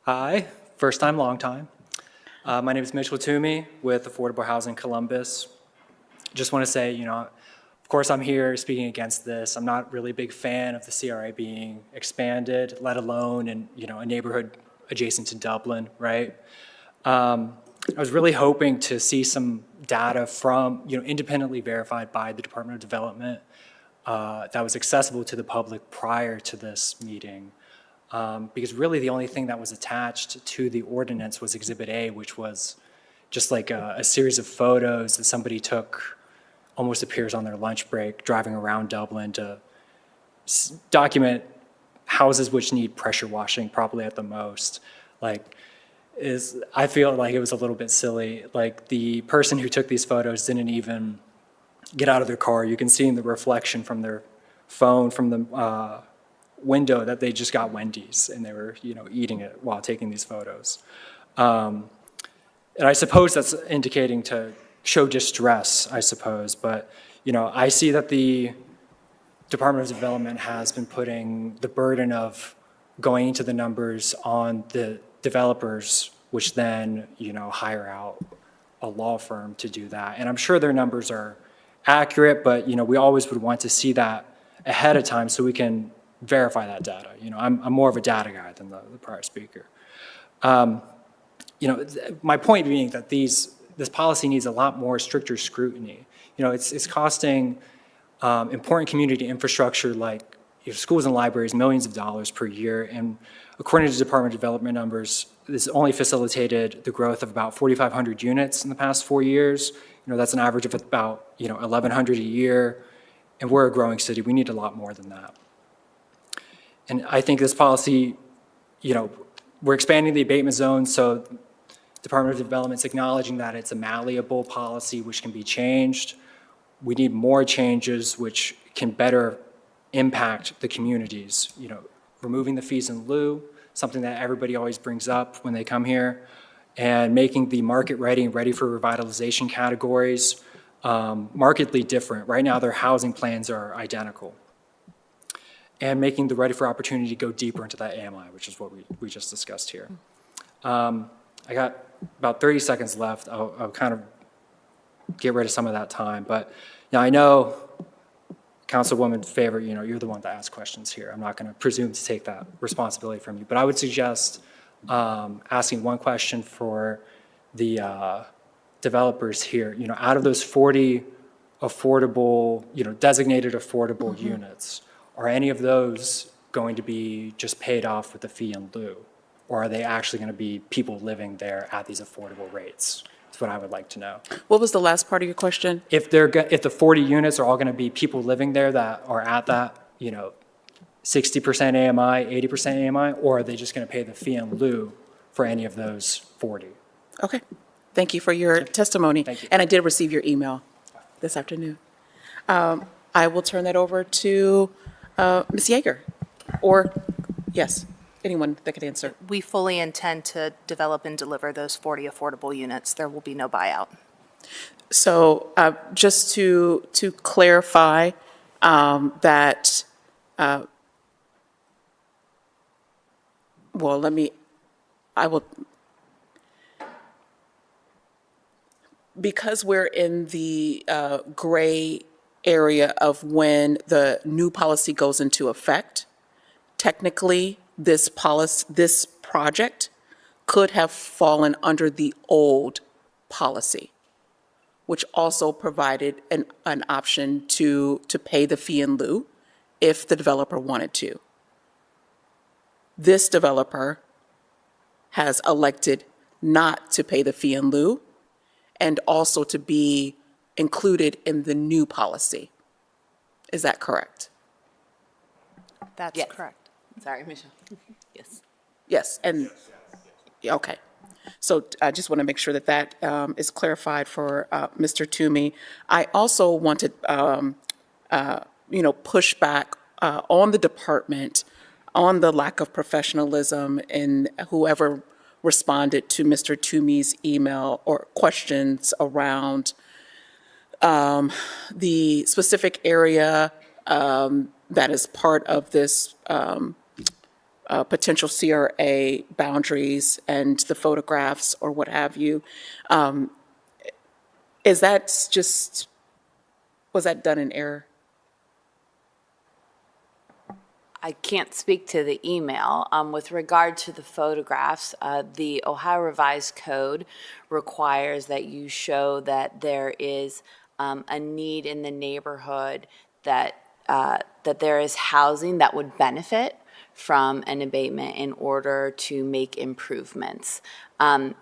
Hi, first time, long time. My name is Mitchell Toomey with Affordable Housing Columbus. Just want to say, of course I'm here speaking against this. I'm not really a big fan of the CRA being expanded, let alone in, a neighborhood adjacent to Dublin, right? I was really hoping to see some data from, independently verified by the Department of Development that was accessible to the public prior to this meeting. Because really the only thing that was attached to the ordinance was Exhibit A, which was just like a series of photos that somebody took, almost appears on their lunch break, driving around Dublin to document houses which need pressure washing, probably at the most. I feel like it was a little bit silly. Like, the person who took these photos didn't even get out of their car. You can see in the reflection from their phone, from the window, that they just got Wendy's and they were, eating it while taking these photos. And I suppose that's indicating to show distress, I suppose. But, I see that the Department of Development has been putting the burden of going into the numbers on the developers, which then, hire out a law firm to do that. And I'm sure their numbers are accurate, but, we always would want to see that ahead of time so we can verify that data. I'm more of a data guy than the prior speaker. My point being that this policy needs a lot more stricter scrutiny. It's costing important community infrastructure like schools and libraries millions of dollars per year, and according to Department of Development numbers, this only facilitated the growth of about 4,500 units in the past 4 years. That's an average of about 1,100 a year, and we're a growing city. We need a lot more than that. And I think this policy, we're expanding the abatement zone, so Department of Development's acknowledging that it's a malleable policy which can be changed. We need more changes which can better impact the communities. Removing the fees in lieu, something that everybody always brings up when they come here, and making the market ready and ready for revitalization categories markedly different. Right now, their housing plans are identical. And making the ready for opportunity go deeper into that AMI, which is what we just discussed here. I got about 30 seconds left. I'll kind of get rid of some of that time. But I know, Councilwoman Favor, you're the one that asks questions here. I'm not going to presume to take that responsibility from you. But I would suggest asking one question for the developers here. Out of those 40 affordable, designated affordable units, are any of those going to be just paid off with the fee in lieu? Or are they actually going to be people living there at these affordable rates? That's what I would like to know. What was the last part of your question? If the 40 units are all going to be people living there that are at that, 60% AMI, 80% AMI, or are they just going to pay the fee in lieu for any of those 40? Okay. Thank you for your testimony. Thank you. And I did receive your email. this afternoon. I will turn that over to Ms. Yeager, or, yes, anyone that could answer. We fully intend to develop and deliver those 40 affordable units. There will be no buyout. So just to clarify that, well, I will, because we're in the gray area of when the new policy goes into effect, technically, this project could have fallen under the old policy, which also provided an option to pay the fee in lieu if the developer wanted to. This developer has elected not to pay the fee in lieu and also to be included in the new policy. Is that correct? That's Yes. correct. Sorry, Michelle. Yes. Yes, and, yeah, okay. So I just want to make sure that that is clarified for Mr. Toomey. I also wanted, push back on the department on the lack of professionalism in whoever responded to Mr. Toomey's email or questions around the specific area that is part of this potential CRA boundaries and the photographs or what have you. Was that done in error? I can't speak to the email. With regard to the photographs, the Ohio Revised Code requires that you show that there is a need in the neighborhood, that there is housing that would benefit from an abatement in order to make improvements.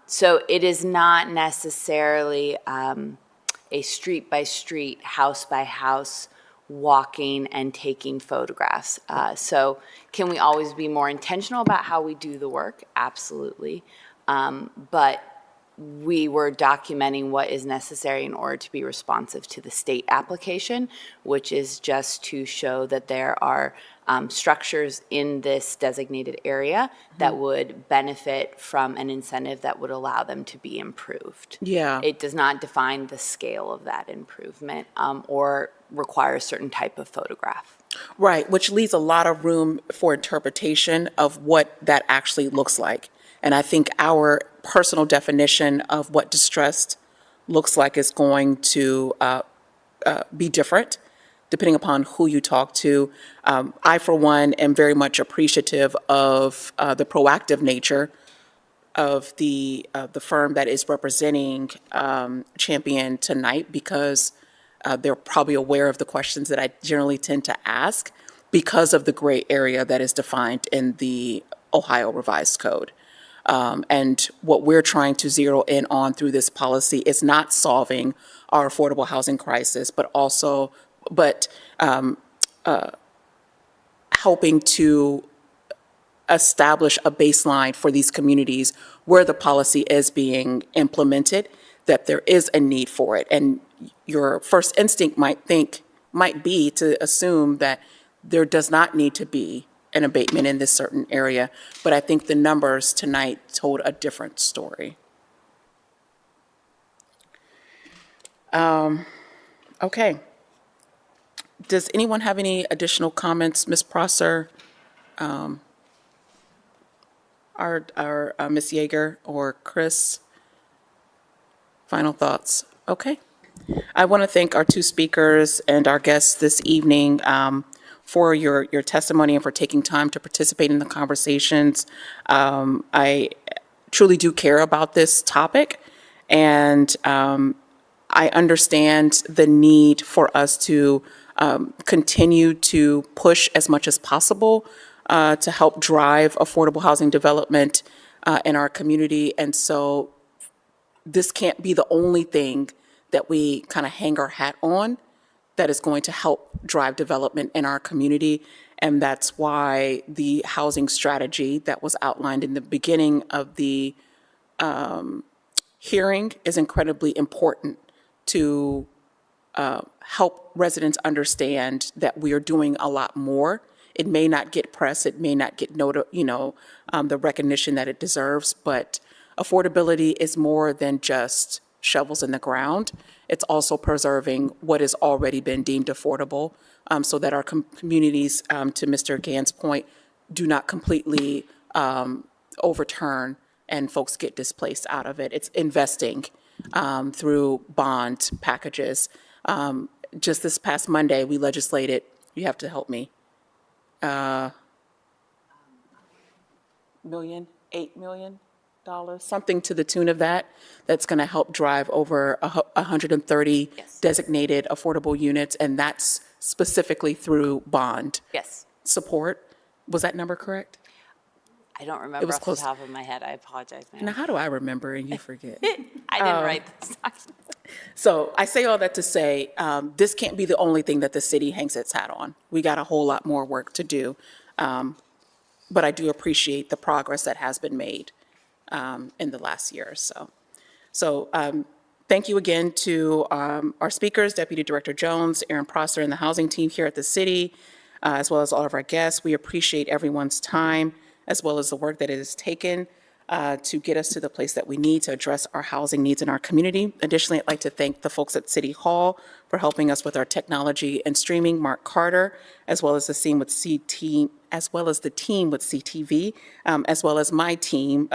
So it is not necessarily a street-by-street, house-by-house walking and taking photographs. So can we always be more intentional about how we do the work? Absolutely. But we were documenting what is necessary in order to be responsive to the state application, which is just to show that there are structures in this designated area that would benefit from an incentive that would allow them to be improved. Yeah. It does not define the scale of that improvement or require a certain type of photograph. Right, which leaves a lot of room for interpretation of what that actually looks like. And I think our personal definition of what distressed looks like is going to be different depending upon who you talk to. I, for one, am very much appreciative of the proactive nature of the firm that is representing Champion tonight, because they're probably aware of the questions that I generally tend to ask because of the gray area that is defined in the Ohio Revised Code. And what we're trying to zero in on through this policy is not solving our affordable housing crisis, but helping to establish a baseline for these communities where the policy is being implemented, that there is a need for it. And your first instinct might be to assume that there does not need to be an abatement in this certain area, but I think the numbers tonight told a different story. Okay. Does anyone have any additional comments, Ms. Prosser, Ms. Yeager, or Chris? Final thoughts? Okay. I want to thank our two speakers and our guests this evening for your testimony and for taking time to participate in the conversations. I truly do care about this topic, and I understand the need for us to continue to push as much as possible to help drive affordable housing development in our community. And so this can't be the only thing that we kind of hang our hat on that is going to help drive development in our community. And that's why the housing strategy that was outlined in the beginning of the hearing is incredibly important to help residents understand that we are doing a lot more. It may not get press, it may not get the recognition that it deserves, but affordability is more than just shovels in the ground. It's also preserving what has already been deemed affordable, so that our communities, to Mr. Gann's point, do not completely overturn and folks get displaced out of it. It's investing through bond packages. Just this past Monday, we legislated, you have to help me, $8 million, something to the tune of that, that's going to help drive over 130 Yes. designated affordable units, and that's specifically through bond Yes. support. Was that number correct? I don't remember was off close. the top of my head. I apologize, Now, ma'am. how do I remember and you forget? I didn't write this document. So I say all that to say, this can't be the only thing that the city hangs its hat on. We got a whole lot more work to do. But I do appreciate the progress that has been made in the last year or so. So thank you again to our speakers, Deputy Director Jones, Aaron Prosser, and the housing team here at the city, as well as all of our guests. We appreciate everyone's time, as well as the work that it has taken to get us to the place that we need to address our housing needs in our community. Additionally, I'd like to thank the folks at City Hall for helping us with our technology and streaming, Mark Carter, as well as the team with CTV, as well as my team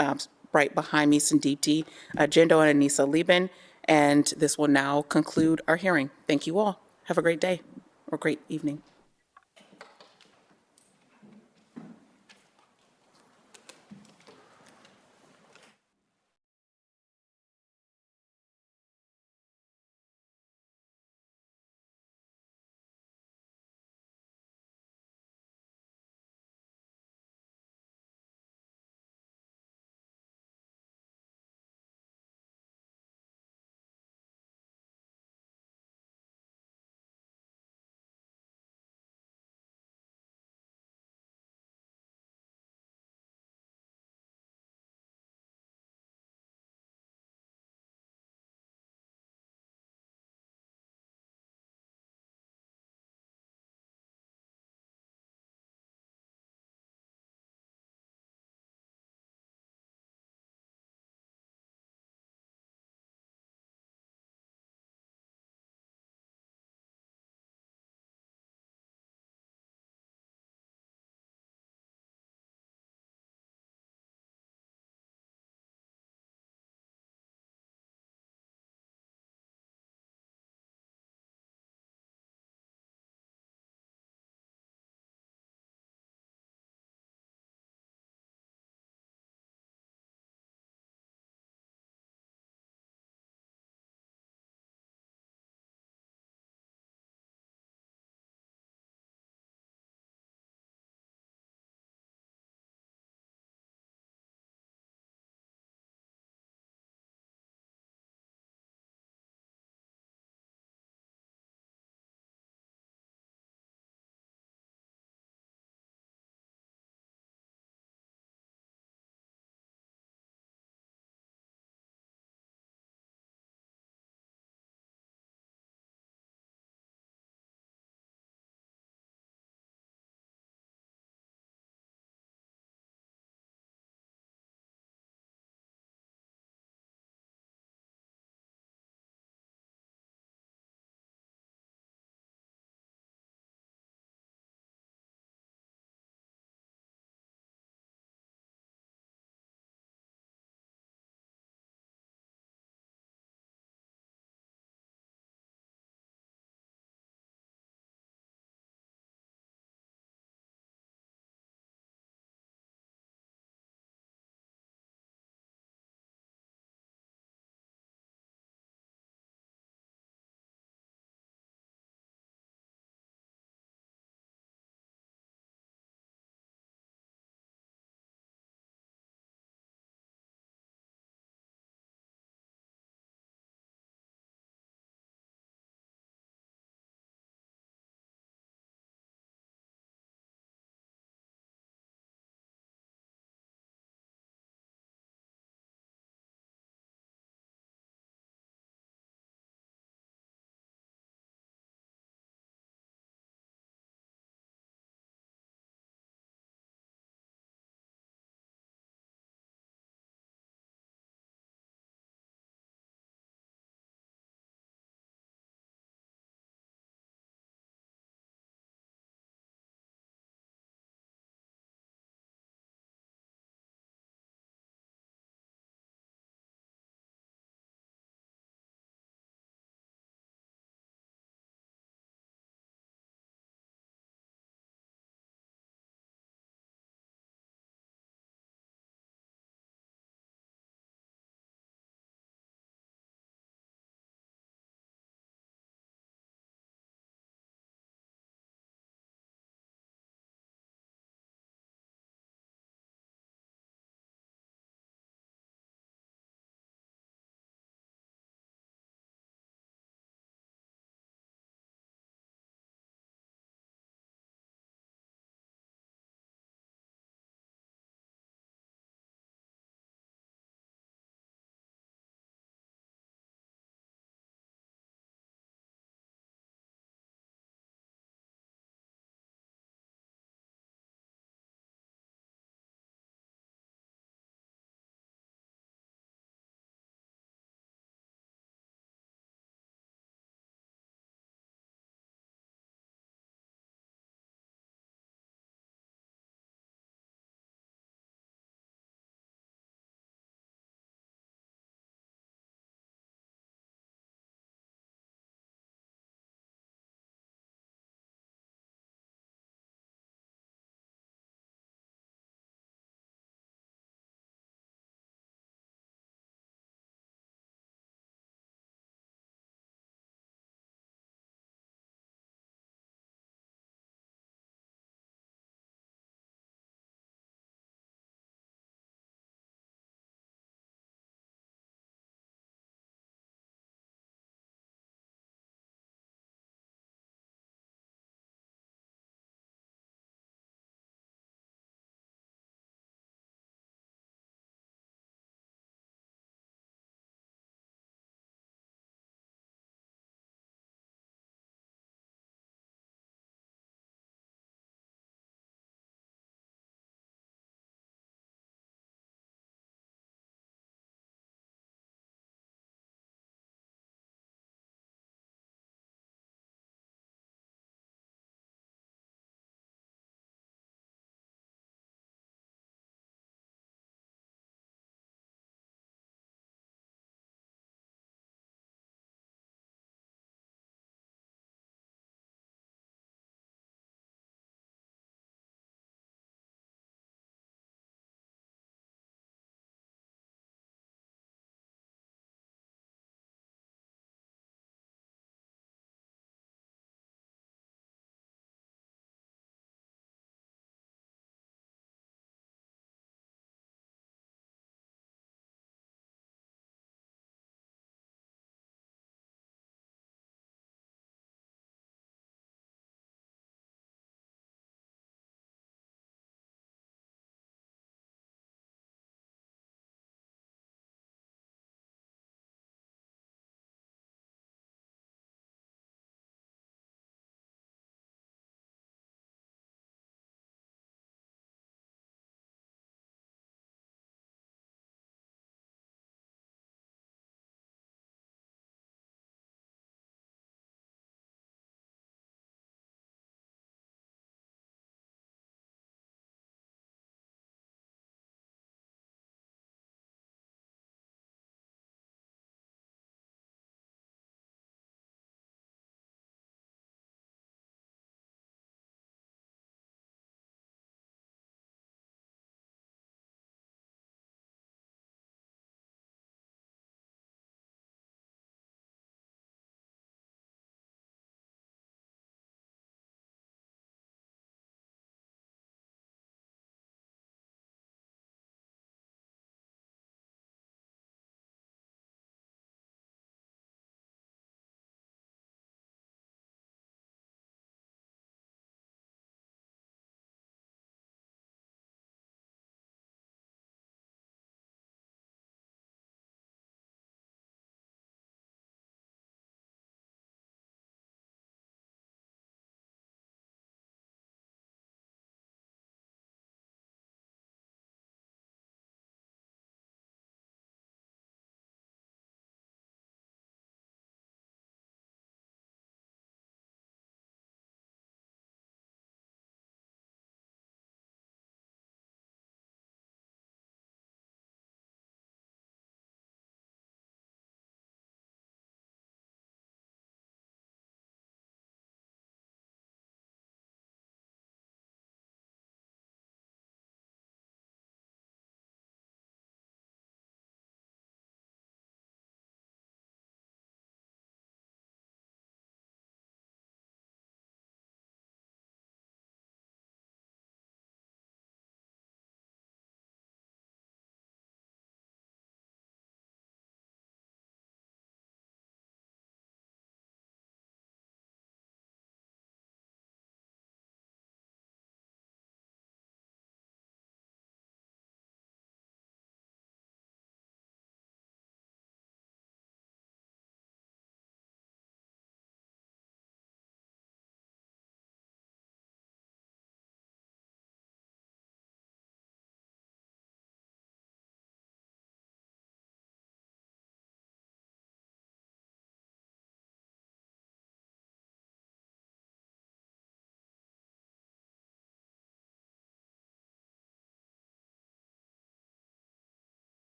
right behind me, Sandipti Jindo and Anissa Lieben. And this will now conclude our hearing. Thank you all. Have a great day or great evening.